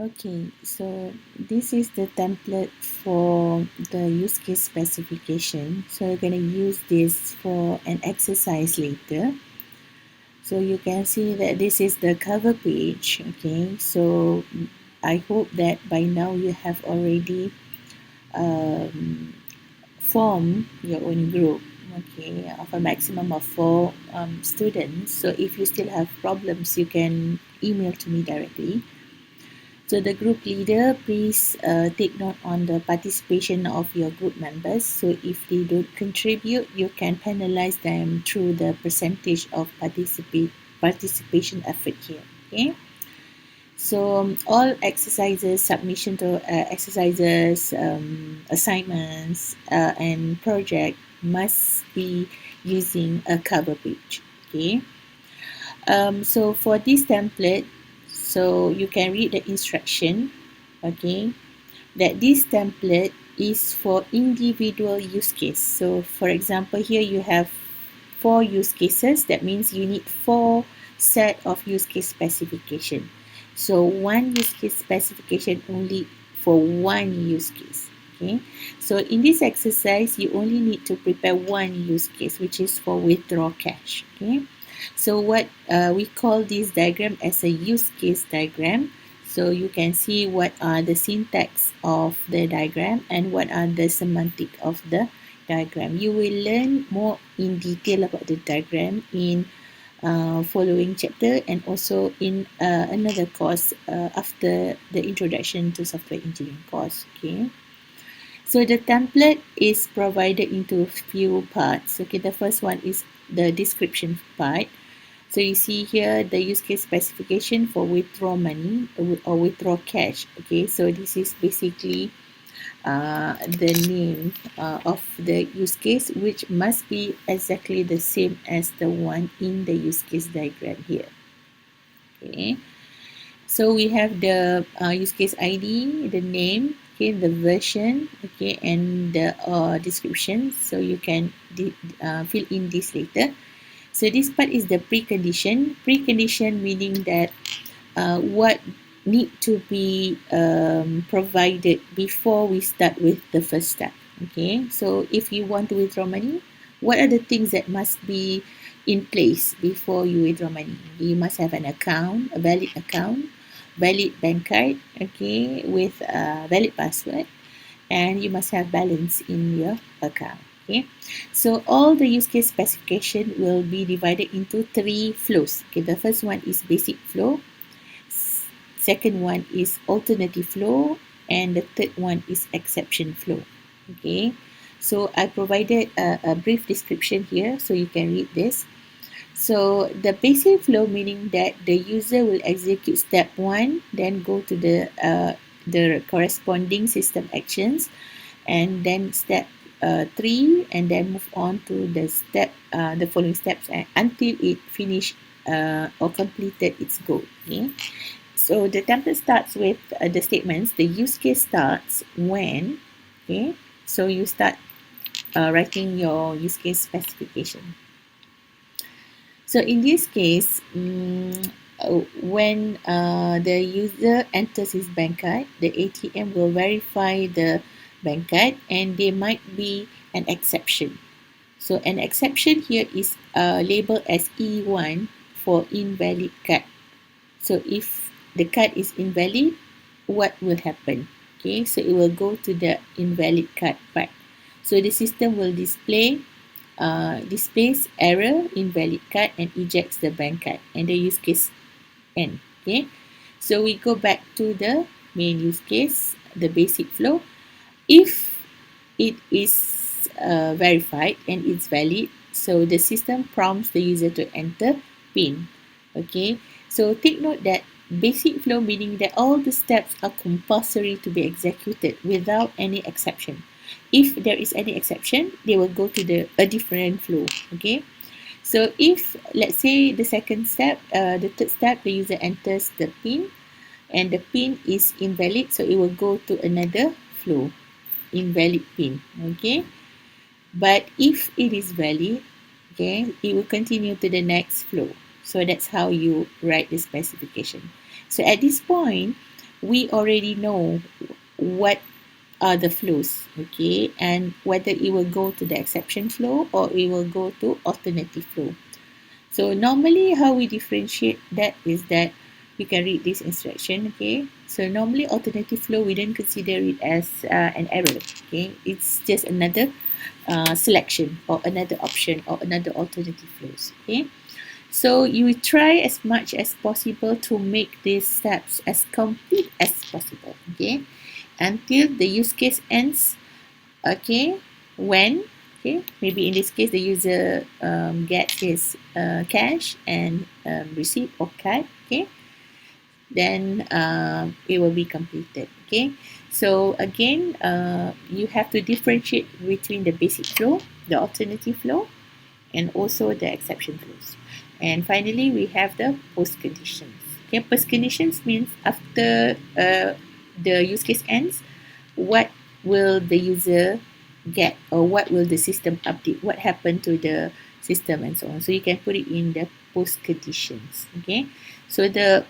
Okay, so this is the template for the use case specification. So you're going to use this for an exercise later. So you can see that this is the cover page. Okay, so I hope that by now you have already formed your own group, okay, of a maximum of 4 students. So if you still have problems, you can email to me directly. So the group leader, please take note on the participation of your group members. So if they don't contribute, you can penalize them through the percentage of participation effort here. Okay. So all exercises, submission to exercises, assignments, and project must be using a cover page. Okay. So for this template, so you can read the instruction, okay, that this template is for individual use case. So for example, here you have 4 use cases. That means you need 4 set of use case specification. So one use case specification only for one use case. Okay, so in this exercise, you only need to prepare one use case, which is for withdraw cash. Okay, so what we call this diagram as a use case diagram. So you can see what are the syntax of the diagram and what are the semantic of the diagram. You will learn more in detail about the diagram in following chapter and also in another course after the introduction to software engineering course. Okay. So the template is provided into few parts. Okay, the first one is the description part. So you see here the use case specification for withdraw money or withdraw cash. Okay, so this is basically the name of the use case, which must be exactly the same as the one in the use case diagram here. Okay, so we have the use case ID, the name, okay, the version, okay, and the description. So you can fill in this later. So this part is the precondition. Precondition meaning that what need to be provided before we start with the first step. Okay, so if you want to withdraw money, what are the things that must be in place before you withdraw money? You must have an account, a valid bank card, okay, with a valid password, and you must have balance in your account. Okay, so all the use case specification will be divided into 3 flows. Okay, the first one is basic flow, second one is alternative flow, and the third one is exception flow. Okay, so I provided a brief description here so you can read this. So the basic flow meaning that the user will execute step 1, then go to the corresponding system actions, and then step 3, and then move on to the following steps until it finish or completed its goal. Okay, so the template starts with the statements. The use case starts when. Okay, so you start writing your use case specification. So in this case, when the user enters his bank card, the ATM will verify the bank card, and there might be an exception. So an exception here is labeled as E1 for invalid card. So if the card is invalid, what will happen? Okay, so it will go to the invalid card part. So the system will displays error, invalid card, and ejects the bank card, and the use case end. Okay, so we go back to the main use case, the basic flow. If it is verified and it's valid, so the system prompts the user to enter PIN. Okay, so take note that basic flow meaning that all the steps are compulsory to be executed without any exception. If there is any exception, they will go to a different flow. Okay, so if let's say the second step, the third step, the user enters the PIN and the PIN is invalid, so it will go to another flow, invalid PIN. Okay, but if it is valid, okay, it will continue to the next flow. So that's how you write the specification. So at this point, we already know what are the flows, okay, and whether it will go to the exception flow or it will go to alternative flow. So normally how we differentiate that is that we can read this instruction, okay. So normally alternative flow, we don't consider it as an error, okay. It's just another selection or another option or another alternative flows, okay. So you try as much as possible to make these steps as complete as possible, okay, until the use case ends, okay, when, okay, maybe in this case the user gets his cash and receipt or card, okay, then it will be completed, okay. So again, you have to differentiate between the basic flow, the alternative flow, and also the exception flows. And finally, we have the post conditions. Okay, post conditions means after the use case ends, what will the user get, or what will the system update, what happened to the system, and so on. So you can put it in the post conditions, okay. So the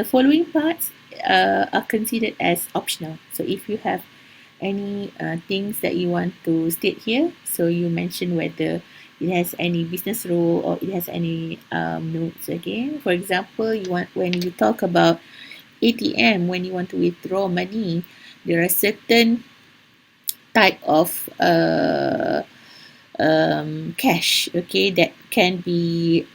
following parts are considered as optional. So if you have any things that you want to state here, so you mention whether it has any business rule or it has any notes, okay. For example, you want, when you talk about ATM, when you want to withdraw money, there are certain type of cash, okay, that can be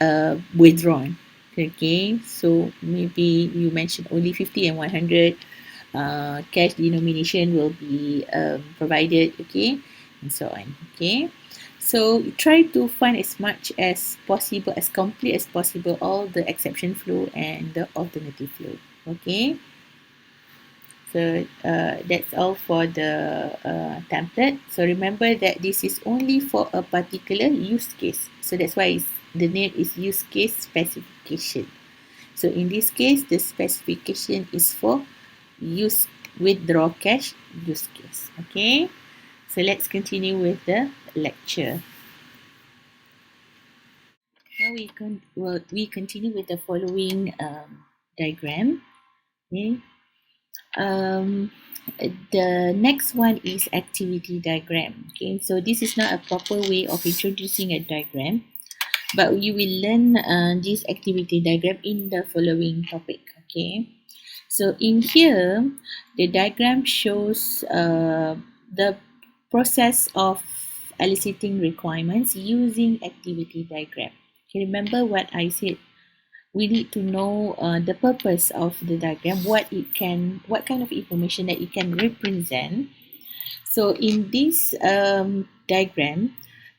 withdrawn, okay. So maybe you mentioned only 50 and 100 cash denomination will be provided, okay, and so on, okay. So try to find as much as possible, as complete as possible, all the exception flow and the alternative flow, okay. So that's all for the template. So remember that this is only for a particular use case. So that's why the name is use case specification. So in this case, the specification is for use withdraw cash use case. Okay. So let's continue with the lecture. Now we continue with the following diagram. Okay. Um, the next one is activity diagram. Okay, so this is not a proper way of introducing a diagram, but you will learn this activity diagram in the following topic. Okay, so in here, the diagram shows the process of eliciting requirements using activity diagram. Okay, remember what I said, we need to know the purpose of the diagram, what kind of information that it can represent. So in this diagram,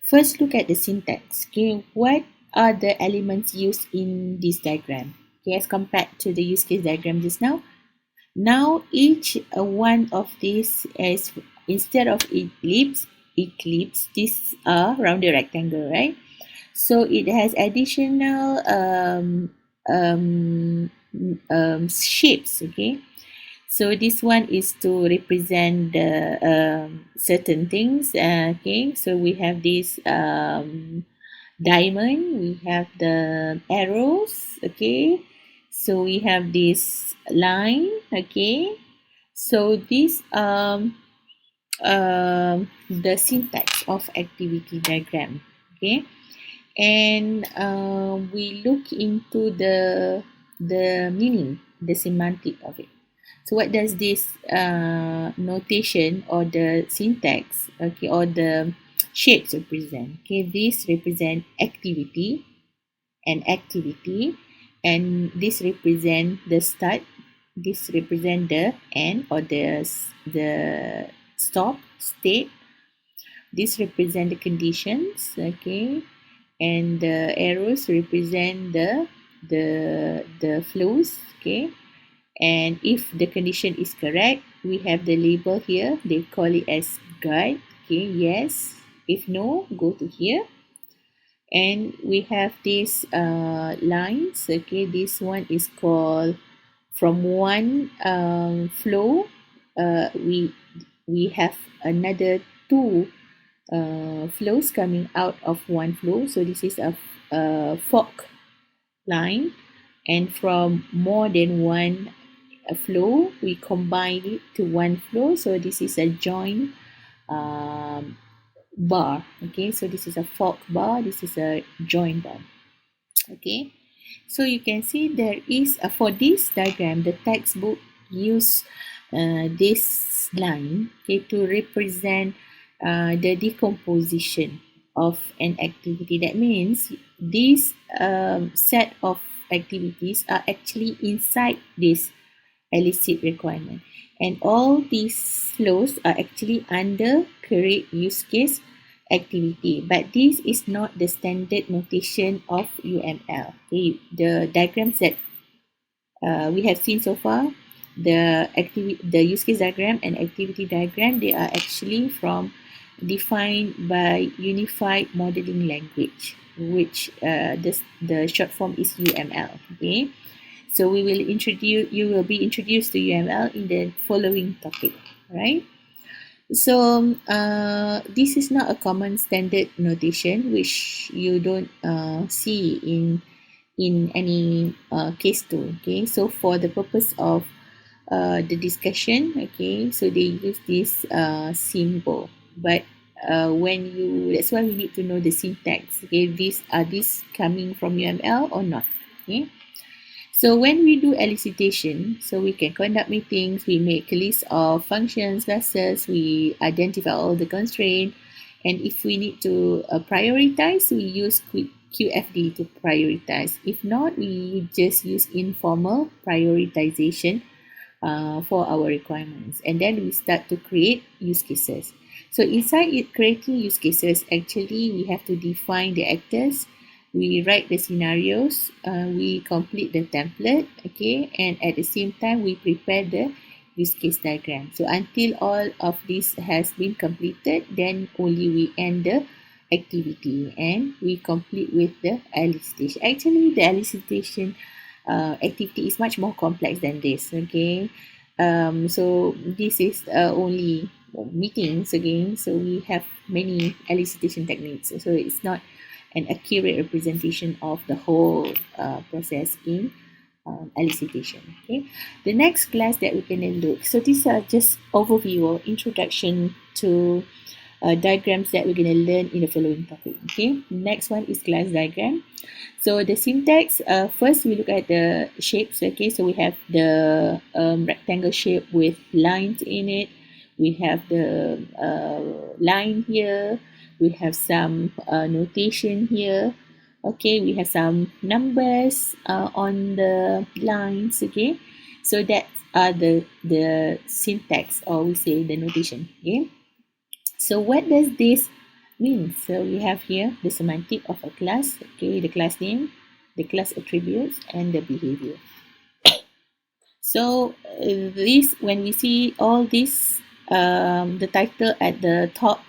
first look at the syntax. Okay, what are the elements used in this diagram? Okay, as compared to the use case diagram just now. Now each one of these is, instead of eclipse, these are rounded rectangle, right? So it has additional shapes, okay. So this one is to represent the certain things, okay. So we have this diamond, we have the arrows, okay. So we have this line, okay. So this the syntax of activity diagram, okay. And we look into the meaning, the semantic of it. So what does this notation or the syntax, okay, or the shapes represent? Okay, this represent activity and this represent the start, this represent the end or the stop state, this represent the conditions, okay, and the arrows represent the flows, okay. And if the condition is correct, we have the label here, they call it as guide, okay, yes. If no, go to here. And we have these lines, okay. This one is called from one flow, we have another two flows coming out of one flow. So this is a fork line, and from more than one a flow, we combine it to one flow. So this is a joint bar. Okay, so this is a fork bar, this is a joint bar. Okay, so you can see there is for this diagram, the textbook use this line, okay, to represent the decomposition of an activity. That means this set of activities are actually inside this illicit requirement, and all these flows are actually under create use case activity, but this is not the standard notation of UML. Okay, the diagrams that we have seen so far, the use case diagram and activity diagram, they are actually defined by Unified Modeling Language, which the short form is UML. Okay, so you will be introduced to UML in the following topic, right? So this is not a common standard notation, which you don't see in any case 2. Okay, so for the purpose of the discussion, okay, so they use this symbol, but that's why we need to know the syntax. Okay, these coming from UML or not? Okay, so when we do elicitation, so we can conduct meetings, we make a list of functions, classes, we identify all the constraints, and if we need to prioritize, we use QFD to prioritize. If not, we just use informal prioritization for our requirements, and then we start to create use cases. So inside creating use cases, actually we have to define the actors, we write the scenarios, we complete the template, okay, and at the same time we prepare the use case diagram. So until all of this has been completed, then only we end the activity and we complete with the elicitation. Actually, the elicitation activity is much more complex than this. Okay, so this is only meetings again, so we have many elicitation techniques, so it's not an accurate representation of the whole process in elicitation. Okay, the next class that we're going to look, so these are just overview or introduction to diagrams that we're going to learn in the following topic. Okay, next one is class diagram. So the syntax, first we look at the shapes. Okay, so we have the rectangle shape with lines in it, we have the line here, we have some notation here. Okay, we have some numbers on the lines. Okay, so that's the syntax, or we say the notation. Okay, so what does this mean? So we have here the semantic of a class. Okay, the class name, the class attributes, and the behavior. So when we see all this, the title at the top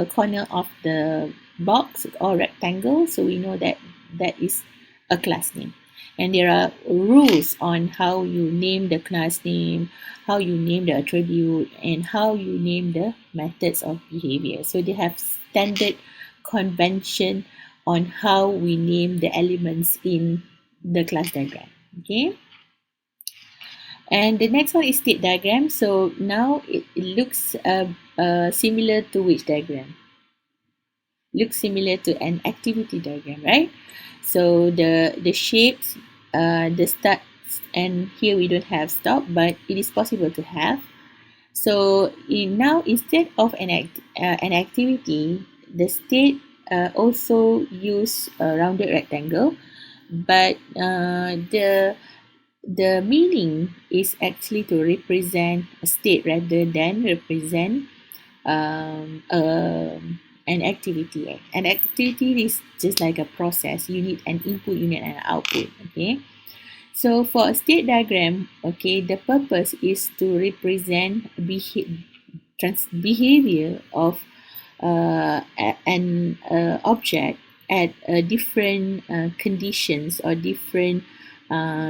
corner of the box or rectangle, so we know that that is a class name, and there are rules on how you name the class name, how you name the attribute, and how you name the methods of behavior. So they have standard convention on how we name the elements in the class diagram. Okay, and the next one is state diagram. So now it looks similar to which diagram? Looks similar to an activity diagram, right? So the shapes, the start, and here we don't have stop, but it is possible to have. So now instead of an activity, the state also use a rounded rectangle, but the meaning is actually to represent a state rather than represent an activity. An activity is just like a process. You need an input, you need an output. Okay, so for a state diagram, okay, the purpose is to represent behavior of an object at different conditions or different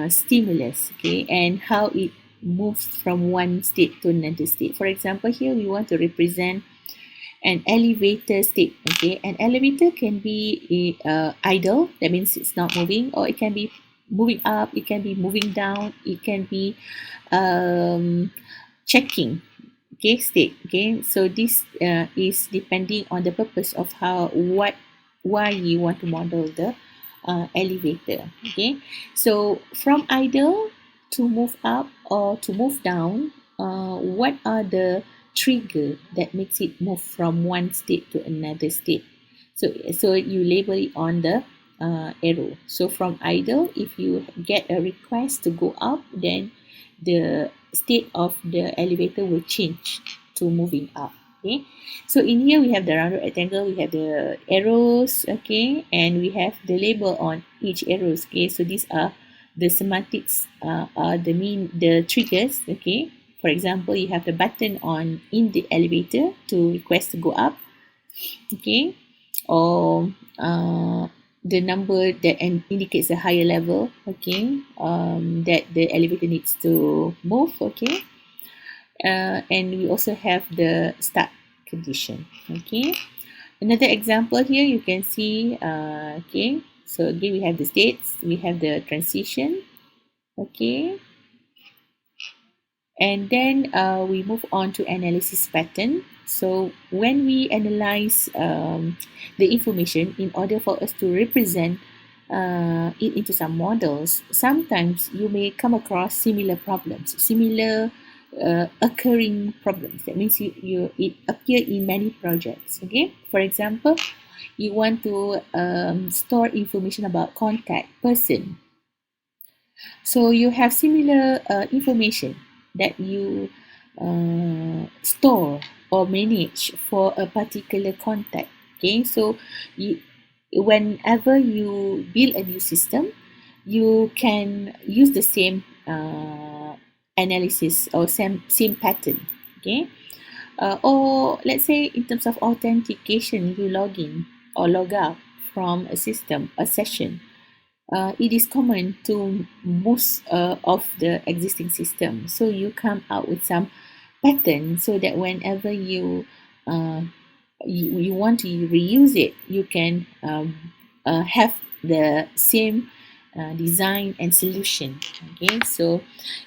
stimulus, okay, and how it moves from one state to another state. For example, here we want to represent an elevator state. Okay, an elevator can be idle, that means it's not moving, or it can be moving up, it can be moving down, it can be checking, okay, state. Okay, so this is depending on the purpose of why you want to model the elevator. Okay, so from idle to move up or to move down, what are the trigger that makes it move from one state to another state? So you label it on the arrow. So from idle, if you get a request to go up, then the state of the elevator will change to moving up. Okay, so in here we have the rounded rectangle, we have the arrows, okay, and we have the label on each arrows. Okay, so these are the semantics, are the triggers. Okay, for example, you have the button on in the elevator to request to go up, okay, or the number that indicates a higher level, okay, that the elevator needs to move, okay, and we also have the start condition. Okay, another example here you can see, okay, so again we have the states, we have the transition, okay, and then we move on to analysis pattern. So when we analyze the information in order for us to represent it into some models, sometimes you may come across similar problems, similar occurring problems. That means it appear in many projects. Okay, for example, you want to store information about contact person. So you have similar information that you store or manage for a particular contact. Okay, so whenever you build a new system, you can use the same analysis or same pattern. Okay, or let's say in terms of authentication, you log in or log out from a system, a session. It is common to most of the existing systems. So you come out with some pattern so that whenever you want to reuse it, you can have the same design and solution. Okay, so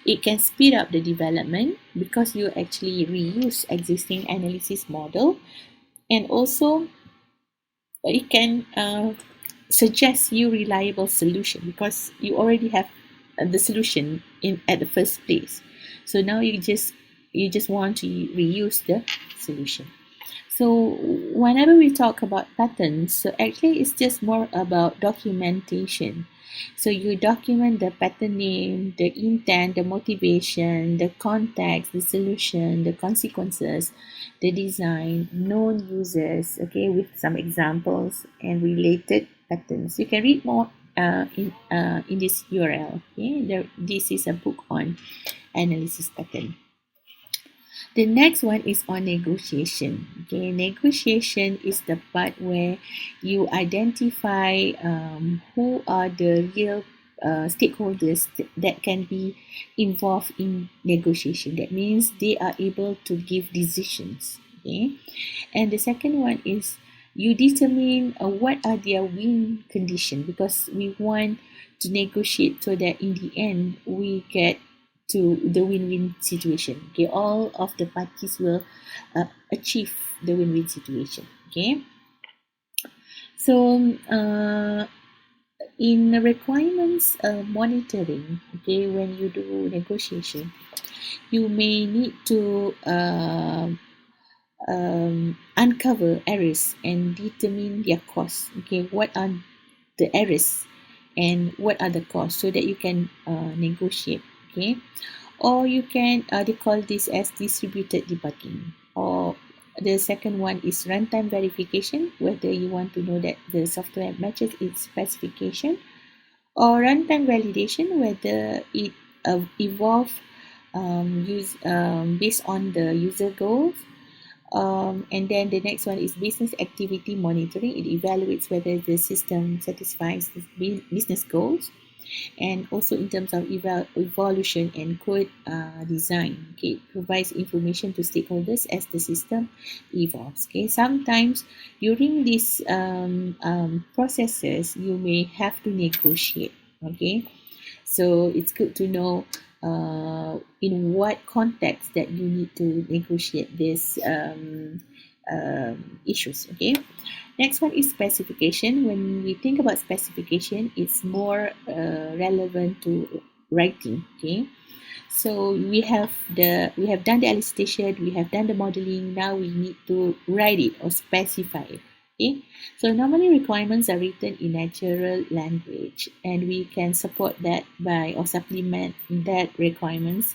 it can speed up the development because you actually reuse existing analysis model, and also it can suggest you reliable solution because you already have the solution in at the first place. So now you just want to reuse the solution. So whenever we talk about patterns, so actually it's just more about documentation. So you document the pattern name, the intent, the motivation, the context, the solution, the consequences, the design, known users, okay, with some examples and related patterns. You can read more in this URL. Okay, this is a book on analysis pattern. The next one is on negotiation. Okay, negotiation is the part where you identify who are the real stakeholders that can be involved in negotiation. That means they are able to give decisions. Okay, and the second one is you determine what are their win condition, because we want to negotiate so that in the end we get to the win-win situation. Okay, all of the parties will achieve the win-win situation. Okay, so in requirements monitoring, okay, when you do negotiation, you may need to uncover errors and determine their costs. Okay, what are the errors and what are the costs, so that you can negotiate. Okay, or you can they call this as distributed debugging, or the second one is runtime verification, whether you want to know that the software matches its specification, or runtime validation, whether it evolve based on the user goals. And then the next one is business activity monitoring. It evaluates whether the system satisfies the business goals, and also in terms of evolution and code design. Okay, it provides information to stakeholders as the system evolves. Okay, sometimes during these processes you may have to negotiate. Okay, So it's good to know in what context that you need to negotiate these issues. Okay. Next one is specification. When we think about specification, it's more relevant to writing. Okay. So we have done the elicitation, we have done the modeling. Now we need to write it or specify it. Okay. So normally requirements are written in natural language, and we can support that by or supplement that requirements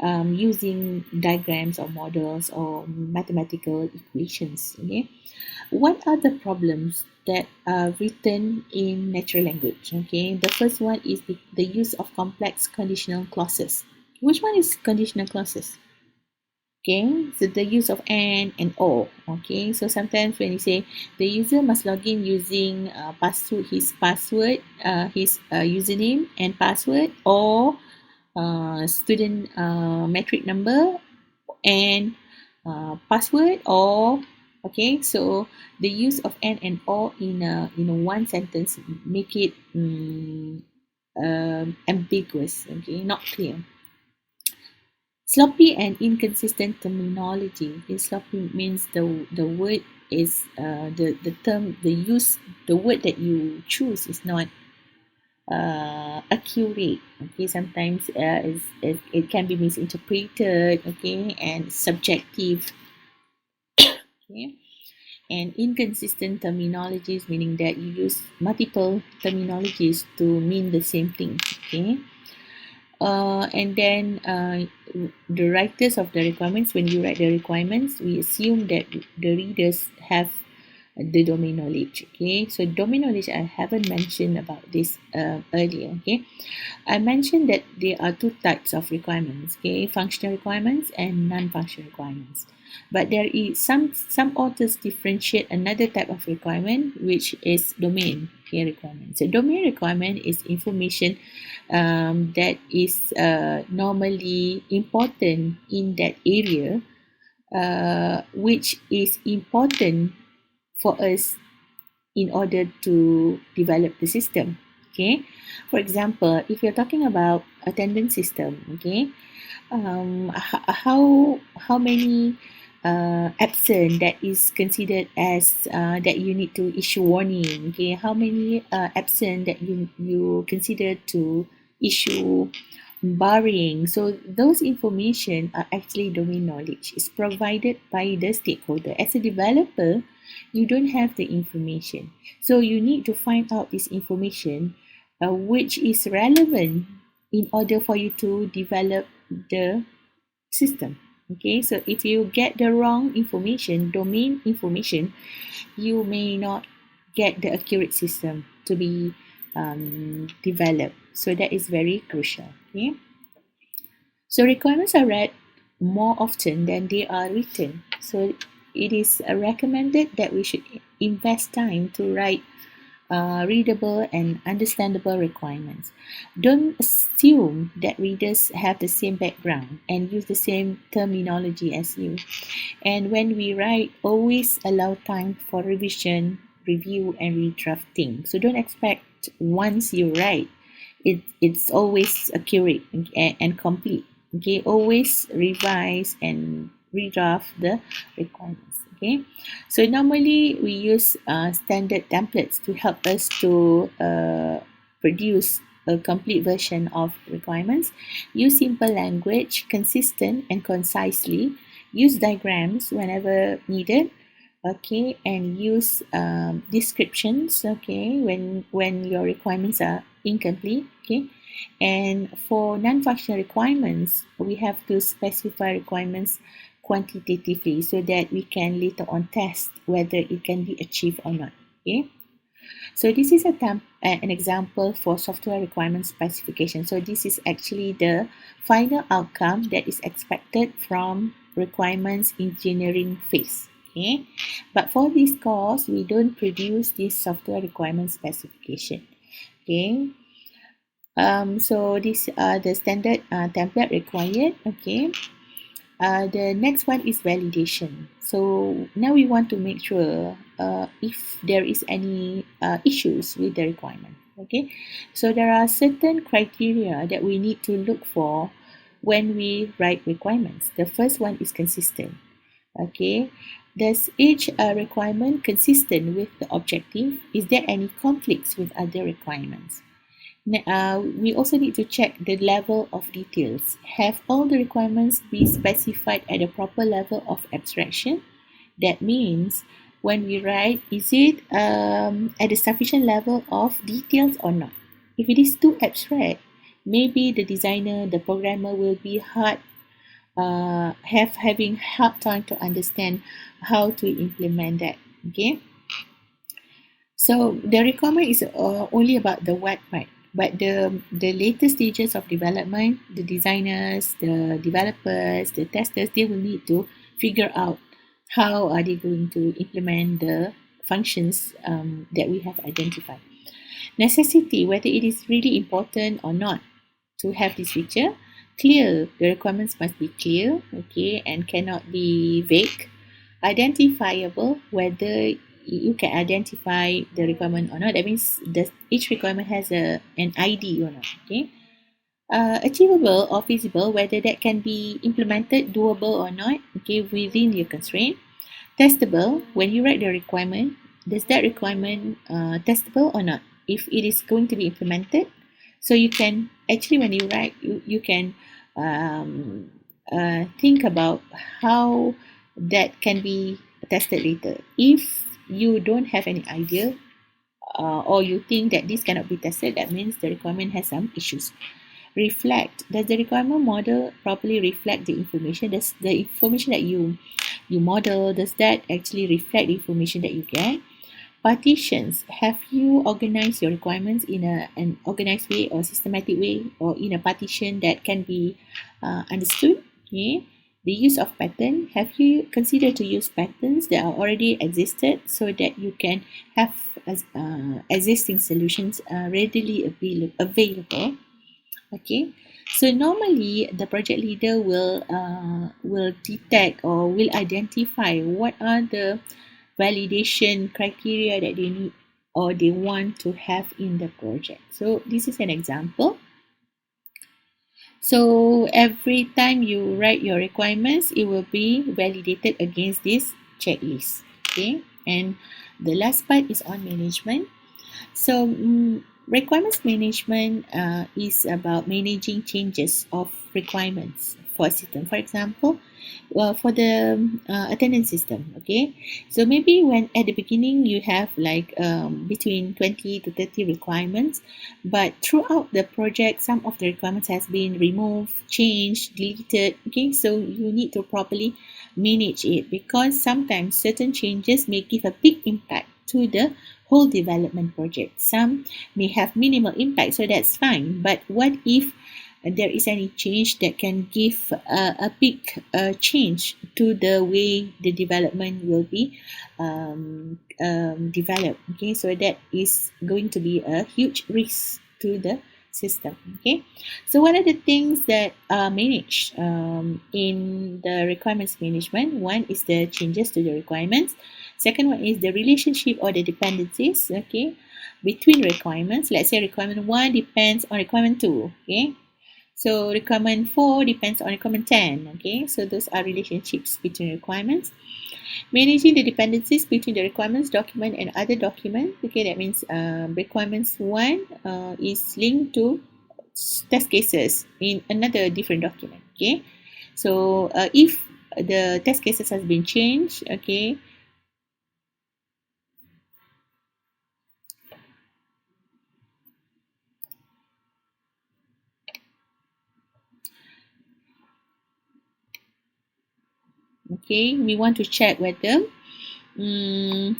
using diagrams or models or mathematical equations. Okay. What are the problems that are written in natural language? Okay, the first one is the use of complex conditional clauses. Which one is conditional clauses? Okay, so the use of and or. Okay, so sometimes when you say the user must log in using his username and password, or student metric number and password, or okay, so the use of and or in a one sentence make it ambiguous, okay, not clear. Sloppy and inconsistent terminology. Okay, sloppy means the word is the term the use the word that you choose is not accurate. Okay, sometimes it can be misinterpreted, okay, and subjective. Okay, and inconsistent terminologies, meaning that you use multiple terminologies to mean the same thing. Okay, and then the writers of the requirements, when you write the requirements, we assume that the readers have the domain knowledge. Okay, so domain knowledge, I haven't mentioned about this earlier. Okay, I mentioned that there are two types of requirements. Okay, functional requirements and non-functional requirements. But there is some authors differentiate another type of requirement, which is domain requirement. So domain requirement is information that is normally important in that area, which is important for us in order to develop the system. Okay, for example, if you're talking about attendance system, okay, how many absent that is considered as that you need to issue warning. Okay, how many absent that you consider to issue barring. So those information are actually domain knowledge. It's provided by the stakeholder. As a developer, you don't have the information, so you need to find out this information which is relevant in order for you to develop the system. Okay, so if you get the wrong information, domain information, you may not get the accurate system to be developed. So that is very crucial. Okay, so requirements are read more often than they are written. So it is recommended that we should invest time to write readable and understandable requirements. Don't assume that readers have the same background and use the same terminology as you. And when we write, always allow time for revision, review, and redrafting. So don't expect once you write, it's always accurate and complete. Okay, always revise and redraft the requirements. Okay, so normally we use standard templates to help us to produce a complete version of requirements. Use simple language, consistent and concisely. Use diagrams whenever needed. Okay, and use descriptions. Okay, when your requirements are incomplete. Okay, and for non-functional requirements, we have to specify requirements quantitatively so that we can later on test whether it can be achieved or not. Okay, so this is an example for software requirement specification. So this is actually the final outcome that is expected from requirements engineering phase. Okay, but for this course, we don't produce this software requirement specification. Okay, so these are the standard template required. Okay, the next one is validation. So now we want to make sure if there is any issues with the requirement. Okay, so there are certain criteria that we need to look for when we write requirements. The first one is consistent. Okay, does each requirement consistent with the objective? Is there any conflicts with other requirements? We also need to check the level of details. Have all the requirements be specified at a proper level of abstraction? That means when we write, is it at a sufficient level of details or not? If it is too abstract, maybe the designer, the programmer will be having hard time to understand how to implement that. Okay, so the requirement is only about the what part, but the later stages of development, the designers, the developers, the testers, they will need to figure out how are they going to implement the functions that we have identified. Necessity, whether it is really important or not to have this feature. Clear, the requirements must be clear, okay, and cannot be vague. Identifiable, whether you can identify the requirement or not. That means each requirement has an ID or not. Okay. Achievable or feasible, whether that can be implemented, doable or not. Okay, within your constraint. Testable, when you write the requirement, does that requirement testable or not? If it is going to be implemented, so you can actually when you write, you can think about how that can be tested later. If you don't have any idea or you think that this cannot be tested, that means the requirement has some issues. Reflect, does the requirement model properly reflect the information? Does the information that you model, does that actually reflect the information that you get? Partitions, have you organized your requirements in an organized way or systematic way, or in a partition that can be understood? Okay. The use of pattern, have you considered to use patterns that are already existed so that you can have existing solutions readily available? Okay, so normally the project leader will detect or will identify what are the validation criteria that they need or they want to have in the project. So this is an example. So every time you write your requirements, it will be validated against this checklist. Okay, and the last part is on management. So requirements management is about managing changes of requirements for a system. For example, for the attendance system, okay. So maybe when at the beginning you have like between 20 to 30 requirements, but throughout the project, some of the requirements has been removed, changed, deleted. Okay, so you need to properly manage it because sometimes certain changes may give a big impact to the whole development project. Some may have minimal impact, so that's fine. But what if there is any change that can give a big change to the way the development will be developed? Okay, so that is going to be a huge risk to the system. Okay, so what are the things that are managed in the requirements management? One is the changes to the requirements. Second one is the relationship or the dependencies, okay, between requirements. Let's say requirement 1 depends on requirement 2, okay. So requirement 4 depends on requirement 10, okay. So those are relationships between requirements. Managing the dependencies between the requirements document and other document, okay, that means requirements 1 is linked to test cases in another different document, okay. So if the test cases has been changed, okay, okay, we want to check whether the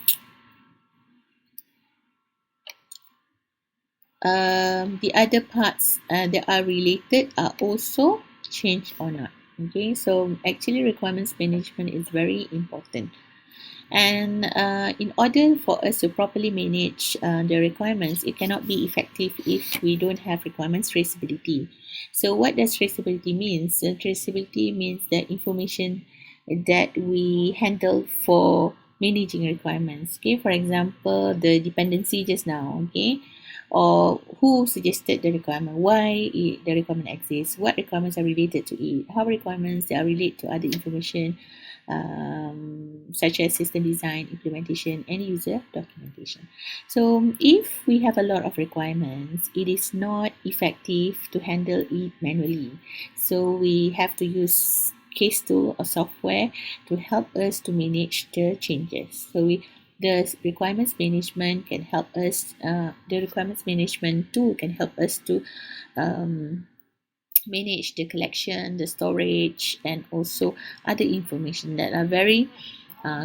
other parts that are related are also changed or not. Okay, so actually requirements management is very important. And in order for us to properly manage the requirements, it cannot be effective if we don't have requirements traceability. So what does traceability mean? So traceability means the information that we handle for managing requirements. Okay, for example, the dependency just now. Okay, or who suggested the requirement, why the requirement exists, what requirements are related to it, how requirements that are related to other information, such as system design, implementation, and user documentation. So if we have a lot of requirements, it is not effective to handle it manually. So we have to use case tool or software to help us to manage the changes. So the requirements management can help us, the requirements management tool can help us to manage the collection, the storage, and also other information that are very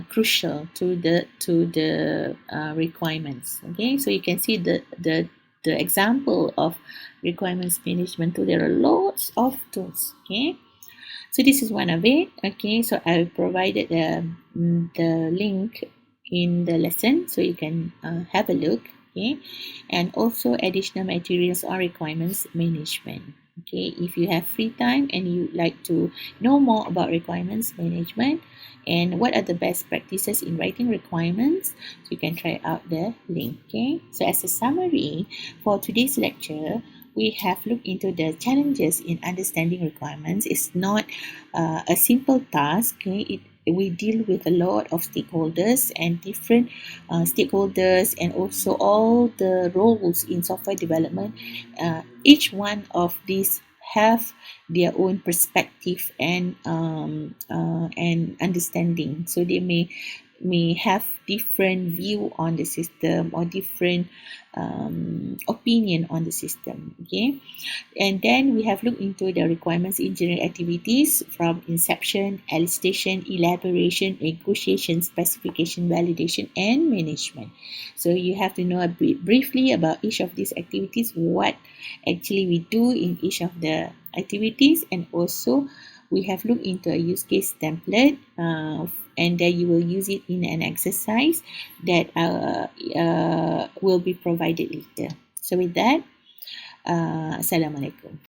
crucial to the requirements. Okay, so you can see the example of requirements management tool. There are lots of tools. Okay, so this is one of it. Okay, so I provided the link in the lesson, so you can have a look. Okay, and also additional materials on requirements management. Okay, if you have free time and you like to know more about requirements management and what are the best practices in writing requirements, so you can try out the link. Okay, so as a summary for today's lecture, we have looked into the challenges in understanding requirements. It's not a simple task. Okay? We deal with a lot of stakeholders and different stakeholders, and also all the roles in software development. Each one of these have their own perspective and understanding. So they may have different view on the system or different opinion on the system. Okay, and then we have looked into the requirements engineering activities from inception, elicitation, elaboration, negotiation, specification, validation, and management. So you have to know a bit briefly about each of these activities, what actually we do in each of the activities, and also we have looked into a use case template, and then you will use it in an exercise that will be provided later. So with that, Assalamualaikum.